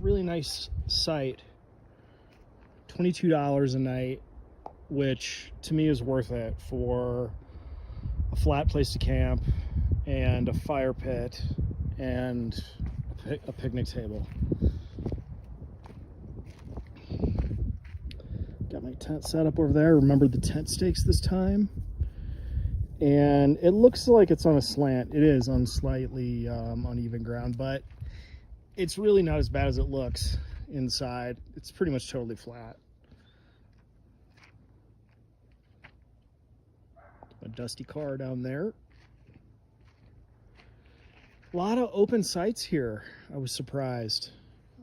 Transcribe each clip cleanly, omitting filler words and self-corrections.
really nice site. $22 a night, which to me is worth it for a flat place to camp and a fire pit and a picnic table. Got my tent set up over there. Remember the tent stakes this time. And it looks like it's on a slant. It is on slightly uneven ground, but it's really not as bad as it looks inside. It's pretty much totally flat. A dusty car down there. A lot of open sites here. I was surprised.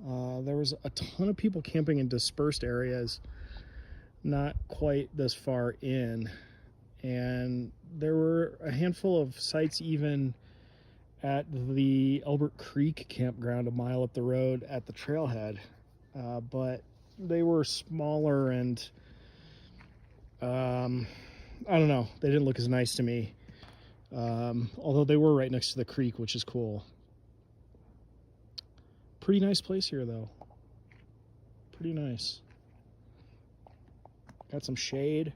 There was a ton of people camping in dispersed areas, not quite this far in. And there were a handful of sites even at the Elbert Creek campground a mile up the road at the trailhead. But they were smaller and I don't know, they didn't look as nice to me. Although they were right next to the creek, which is cool. Pretty nice place here though. Pretty nice. Got some shade.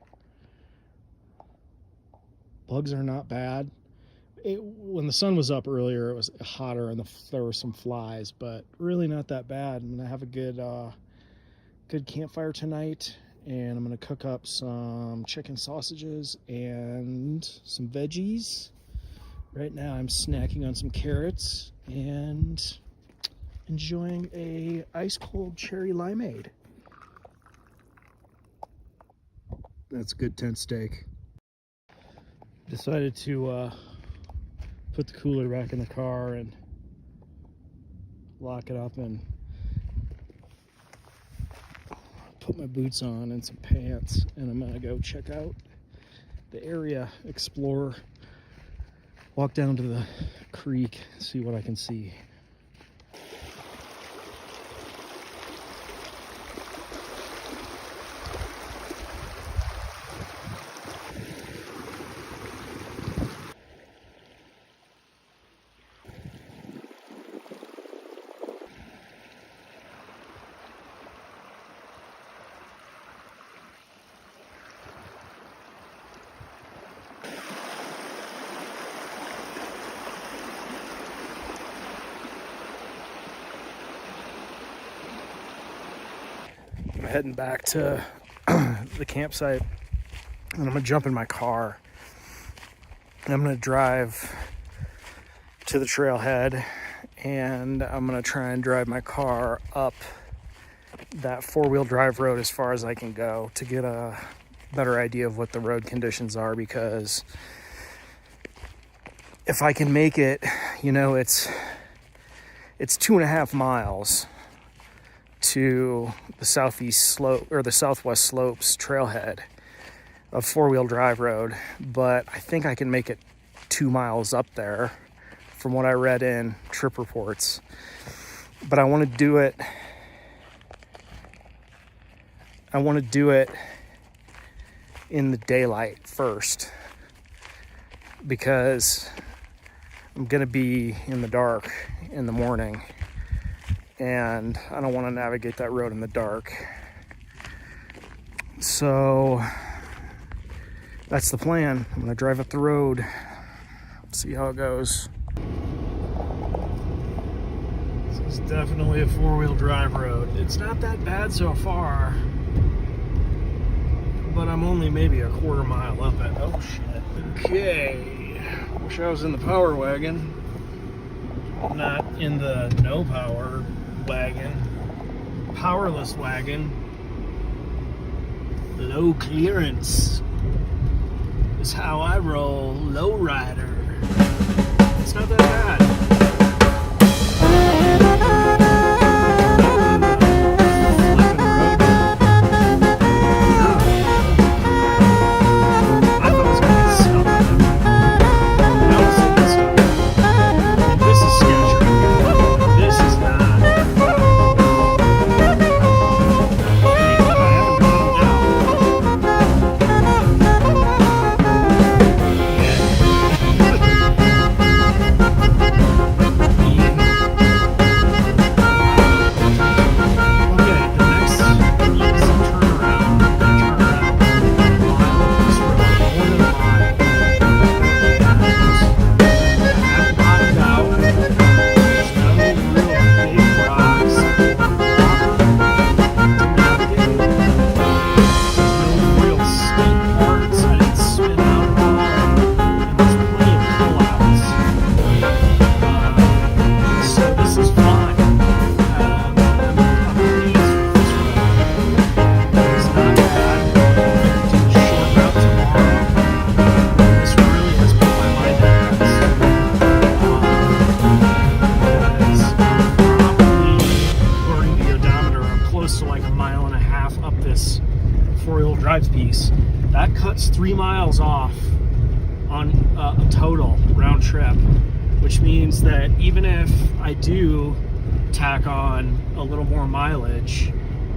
Bugs are not bad. When the sun was up earlier, it was hotter and there were some flies, but really not that bad. I'm gonna have a good campfire tonight, and I'm gonna cook up some chicken sausages and some veggies. Right now I'm snacking on some carrots and enjoying a ice cold cherry limeade. That's good tent steak. Decided to put the cooler back in the car and lock it up and put my boots on and some pants, and I'm gonna go check out the area, explore, walk down to the creek, see what I can see. I'm heading back to the campsite, and I'm gonna jump in my car and I'm gonna drive to the trailhead, and I'm gonna try and drive my car up that four-wheel drive road as far as I can go to get a better idea of what the road conditions are, because if I can make it, you know, it's 2.5 miles to the southeast slope or the southwest slopes trailhead of four-wheel drive road, but I think I can make it 2 miles up there from what I read in trip reports. But I want to do it in the daylight first, because I'm gonna be in the dark in the morning, and I don't want to navigate that road in the dark. So that's the plan. I'm gonna drive up the road, see how it goes. This is definitely a four-wheel drive road. It's not that bad so far, but I'm only maybe a quarter mile up it. Oh shit. Okay. Wish I was in the power wagon, not in the no power wagon. Powerless wagon. Low clearance is how I roll. Low rider. It's not that bad. 5-piece. That cuts 3 miles off on a total round trip, which means that even if I do tack on a little more mileage,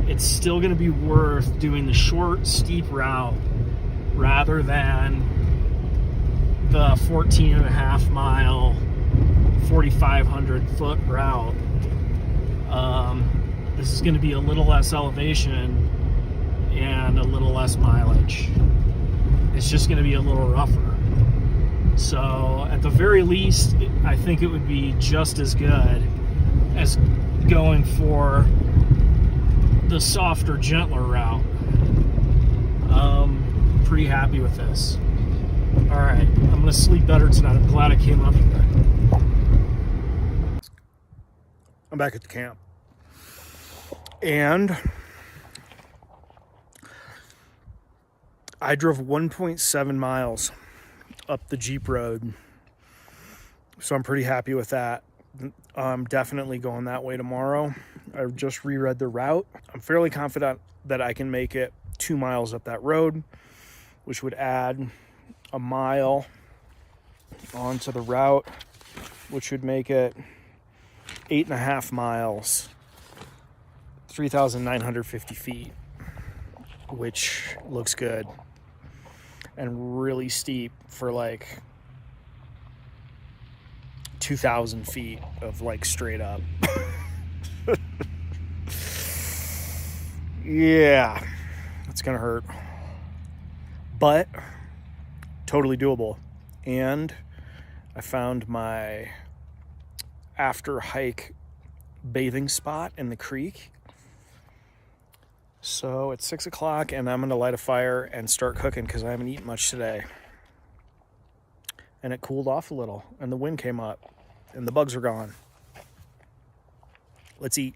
it's still going to be worth doing the short, steep route rather than the 14.5 mile, 4,500 foot route. This is going to be a little less elevation and a little less mileage. It's just going to be a little rougher. So at the very least, I think it would be just as good as going for the softer, gentler route. Pretty happy with this. All right, I'm gonna sleep better tonight. I'm glad I came up here. I'm back at the camp, and I drove 1.7 miles up the Jeep road, so I'm pretty happy with that. I'm definitely going that way tomorrow. I just reread the route. I'm fairly confident that I can make it 2 miles up that road, which would add a mile onto the route, which would make it 8.5 miles, 3,950 feet, which looks good and really steep for like 2,000 feet of like straight up. Yeah, it's gonna hurt, but totally doable. And I found my after hike bathing spot in the creek. So it's 6 o'clock and I'm gonna light a fire and start cooking because I haven't eaten much today. And it cooled off a little and the wind came up and the bugs are gone. Let's eat.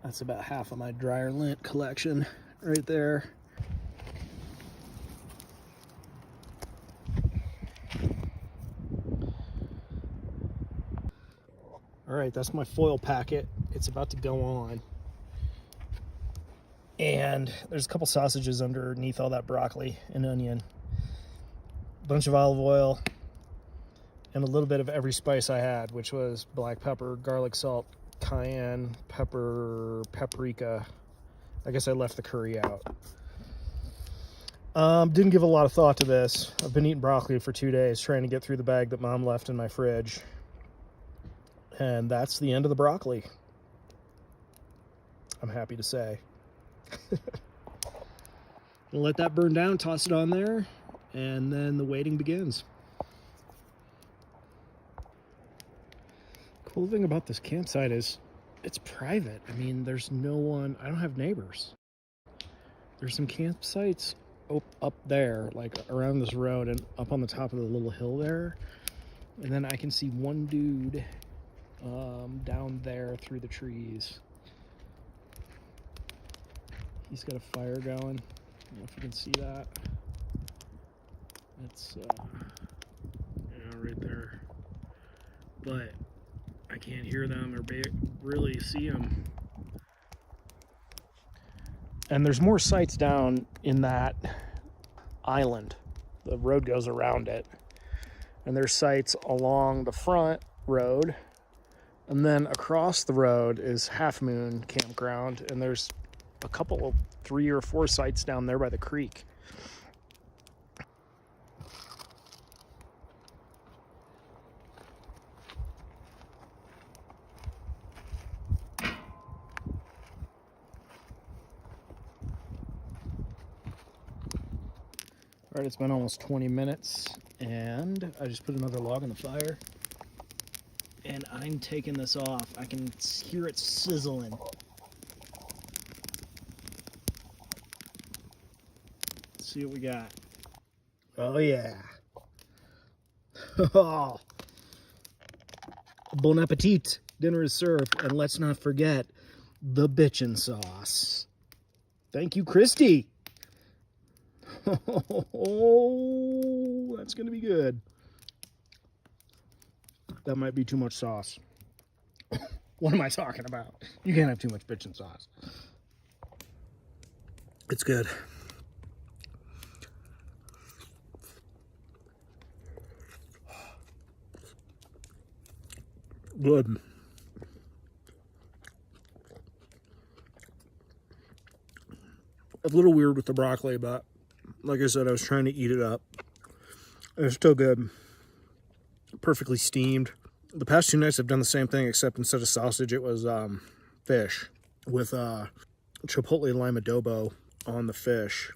That's about half of my dryer lint collection right there. All right, that's my foil packet. It's about to go on. And there's a couple sausages underneath all that broccoli and onion. A bunch of olive oil and a little bit of every spice I had, which was black pepper, garlic salt, cayenne pepper, paprika. I guess I left the curry out. Didn't give a lot of thought to this. I've been eating broccoli for 2 days, trying to get through the bag that Mom left in my fridge. And that's the end of the broccoli, I'm happy to say. We'll let that burn down, toss it on there, and then the waiting begins. Cool thing about this campsite is it's private. I mean, there's no one, I don't have neighbors. There's some campsites up there, like around this road and up on the top of the little hill there. And then I can see one dude down there through the trees. He's got a fire going. I don't know if you can see that. It's right there. But I can't hear them or really see them. And there's more sites down in that island. The road goes around it. And there's sites along the front road. And then across the road is Half Moon Campground. And there's a couple of 3 or 4 sites down there by the creek. All right, it's been almost 20 minutes and I just put another log on the fire and I'm taking this off. I can hear it sizzling. Let's see what we got. Oh yeah. Bon appetit. Dinner is served. And let's not forget the bitchin' sauce. Thank you, Christy. Oh, that's gonna be good. That might be too much sauce. What am I talking about? You can't have too much bitchin' sauce. It's good. Good. A little weird with the broccoli, but like I said, I was trying to eat it up. It's still good. Perfectly steamed. The past 2 nights I've done the same thing, except instead of sausage, it was fish with chipotle lime adobo on the fish.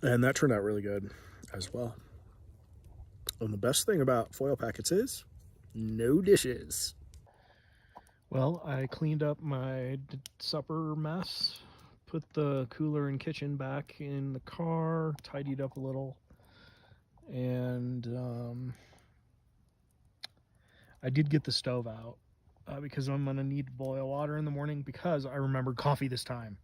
And that turned out really good as well. And the best thing about foil packets is no dishes. Well, I cleaned up my supper mess, put the cooler and kitchen back in the car, tidied up a little, and I did get the stove out because I'm gonna need to boil water in the morning because I remembered coffee this time.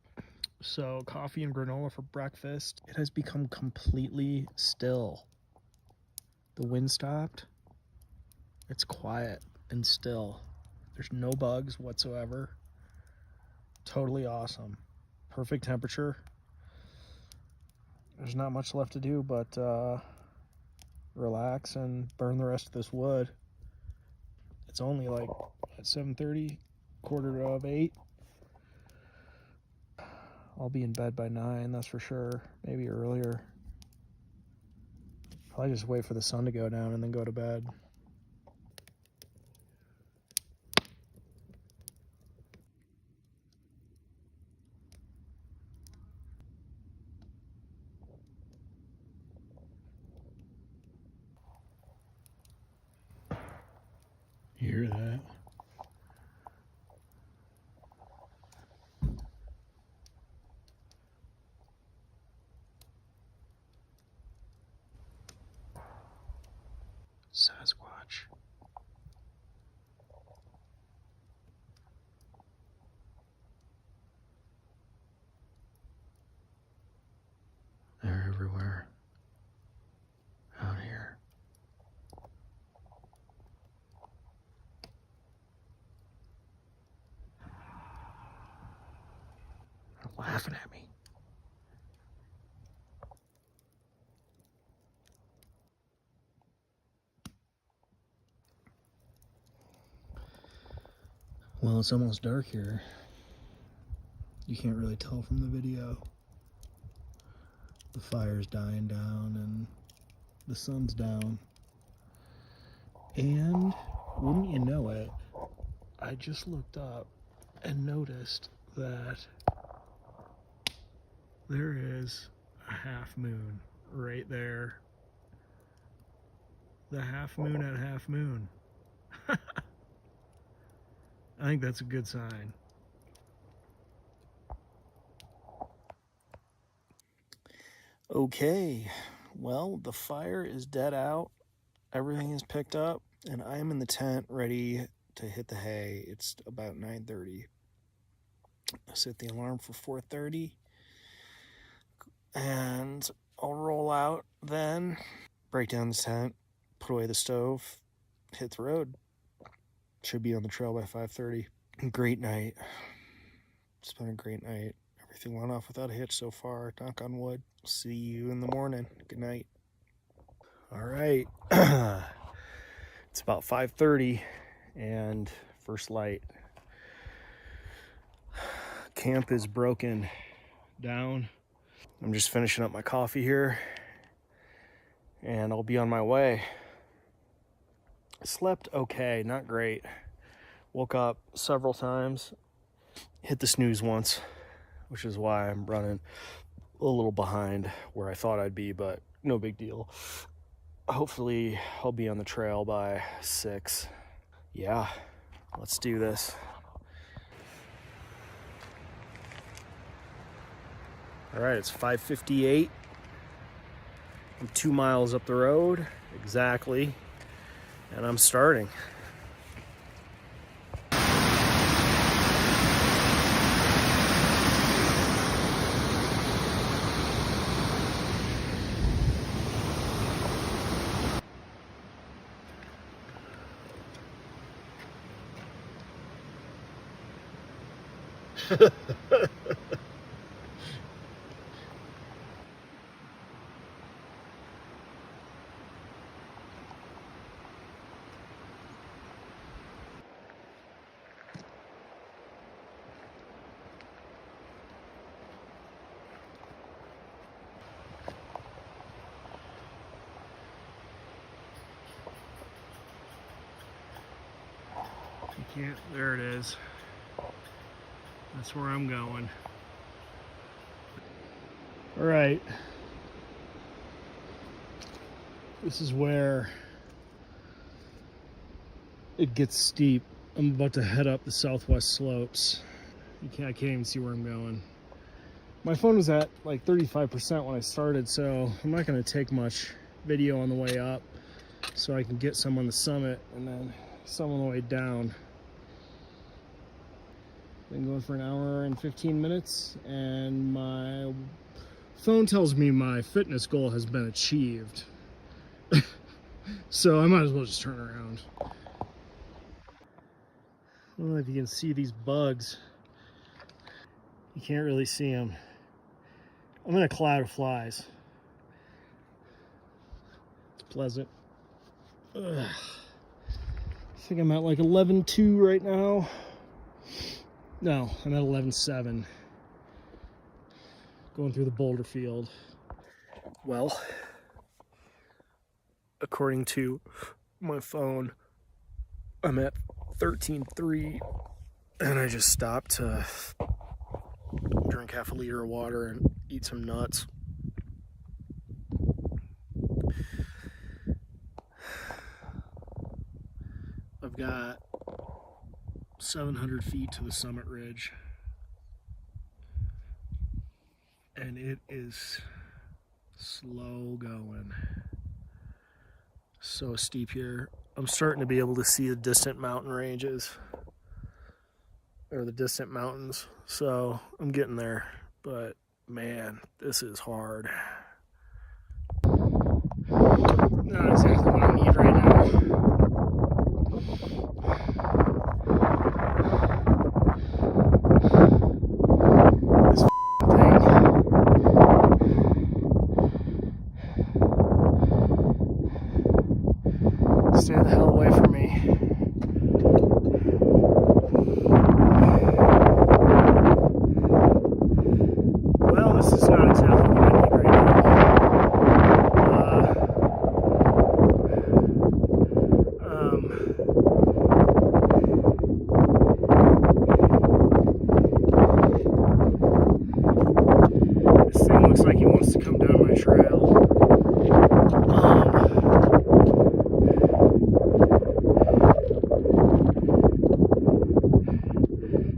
So coffee and granola for breakfast. It has become completely still. The wind stopped. It's quiet and still. There's no bugs whatsoever. Totally awesome. Perfect temperature. There's not much left to do but relax and burn the rest of this wood. It's only like at 7:30, 7:45. I'll be in bed by 9, that's for sure. Maybe earlier. Probably just wait for the sun to go down and then go to bed. You hear that? Sasquatch. They're everywhere out here. They're laughing at me. Well, it's almost dark here. You can't really tell from the video. The fire's dying down and the sun's down. And wouldn't you know it, I just looked up and noticed that there is a half moon right there. The half moon at half moon. I think that's a good sign. Okay, well, the fire is dead out. Everything is picked up, and I'm in the tent ready to hit the hay. It's about 9:30. I set the alarm for 4:30, and I'll roll out then, break down the tent, put away the stove, hit the road. Should be on the trail by 5:30. Great night. It's been a great night. Everything went off without a hitch so far. Knock on wood. See you in the morning. Good night. All right. It's about 5:30 and first light. Camp is broken down. I'm just finishing up my coffee here and I'll be on my way. Slept okay, not great. Woke up several times, hit the snooze once, which is why I'm running a little behind where I thought I'd be, but no big deal. Hopefully I'll be on the trail by 6. Yeah, let's do this. All right, it's 5:58. I'm 2 miles up the road, exactly, and I'm starting. You can't, there it is. That's where I'm going. All right. This is where it gets steep. I'm about to head up the southwest slopes. I can't even see where I'm going. My phone was at like 35% when I started, so I'm not gonna take much video on the way up, so I can get some on the summit and then some on the way down. Been going for an hour and 15 minutes, and my phone tells me my fitness goal has been achieved. So I might as well just turn around. I don't know if you can see these bugs. You can't really see them. I'm in a cloud of flies. It's pleasant. Ugh. I think I'm at like 11.2 right now. No, I'm at 11.7. Going through the boulder field. Well, according to my phone, I'm at 13.3, and I just stopped to drink half a liter of water and eat some nuts. I've got 700 feet to the summit ridge, and it is slow going. So steep here. I'm starting to be able to see the distant mountain ranges, or the distant mountains, so I'm getting there, but man, this is hard. Not exactly what I need right now. This thing. Stay the hell away from me. Well, this is not exactly what I need right now. This thing looks like he wants to come down my trail.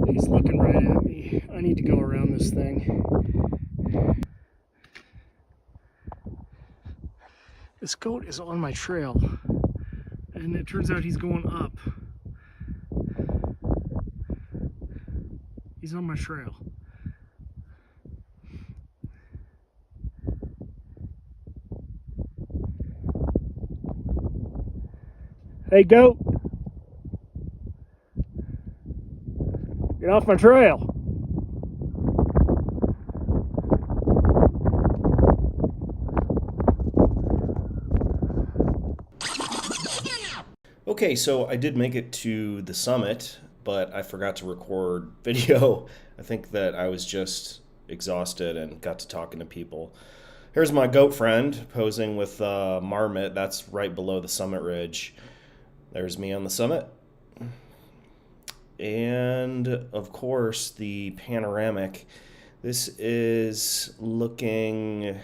He's looking right at me. I need to go around this thing. This goat is on my trail, and it turns out he's going up. He's on my trail. Hey, goat! Get off my trail! Okay, so I did make it to the summit, but I forgot to record video. I think that I was just exhausted and got to talking to people. Here's my goat friend posing with Marmot. That's right below the summit ridge. There's me on the summit. And of course, the panoramic. This is looking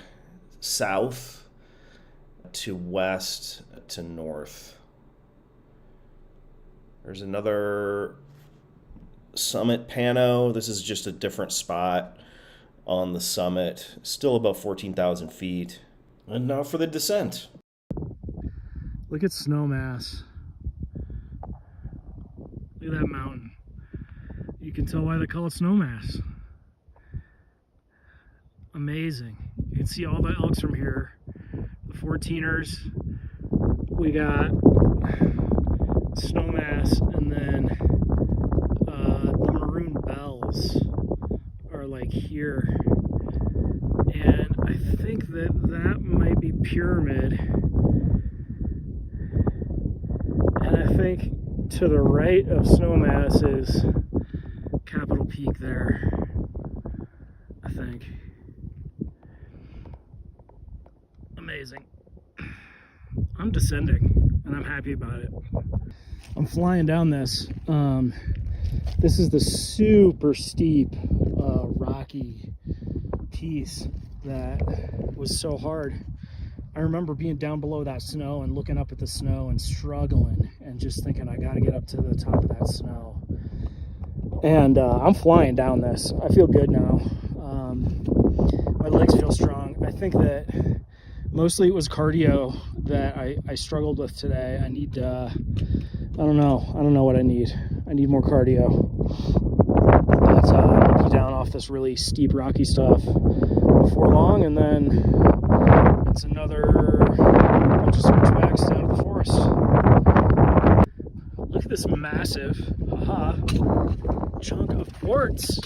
south to west to north. There's another summit pano. This is just a different spot on the summit. Still above 14,000 feet. And now for the descent. Look at Snowmass. Look at that mountain. You can tell why they call it Snowmass. Amazing. You can see all the elks from here. The 14ers. We got Snowmass, and then the maroon bells. like here. And I think that might be Pyramid. And I think to the right of Snowmass is Capitol Peak there, I think. Amazing. I'm descending, and I'm happy about it. I'm flying down this. This is the super steep, rocky piece that was so hard. I remember being down below that snow and looking up at the snow and struggling and just thinking, I gotta get up to the top of that snow. And I'm flying down this. I feel good now. My legs feel strong. I think that mostly it was cardio that I struggled with today. I need, I don't know what I need. I need more cardio. But I'll be down off this really steep rocky stuff before long, and then it's another bunch of switchbacks down to the forest. Look at this massive, chunk of quartz.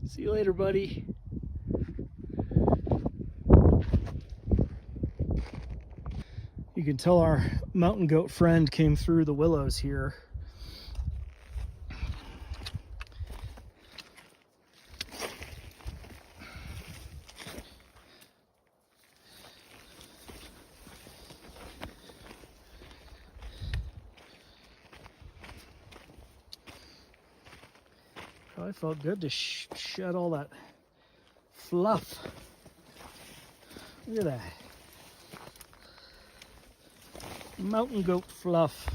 See you later, buddy. You can tell our mountain goat friend came through the willows here. Probably felt good to shed all that fluff. Look at that. Mountain goat fluff.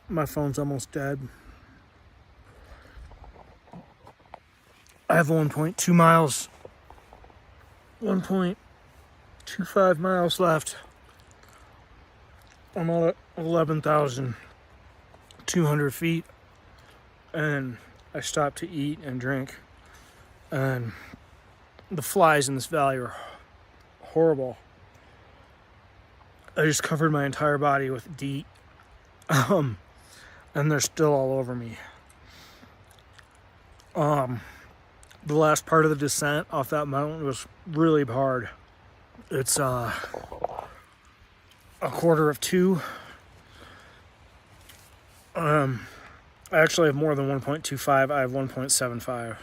My phone's almost dead. I have 1.2 miles. 1.25 miles left. I'm at 11,200 feet, and I stopped to eat and drink, and the flies in this valley are horrible. I just covered my entire body with DEET, and they're still all over me. The last part of the descent off that mountain was really hard. It's a quarter of two. I actually have more than 1.25. I have 1.75.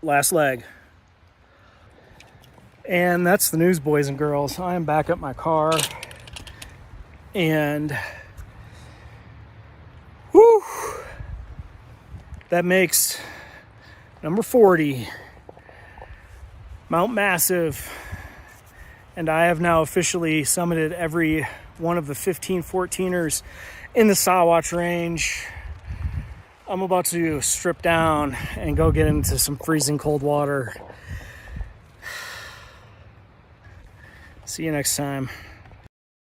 Last leg. And that's the news, boys and girls. I am back at my car. And whew, that makes number 40, Mount Massive. And I have now officially summited every one of the 15 14ers in the Sawatch range. I'm about to strip down and go get into some freezing cold water. See you next time.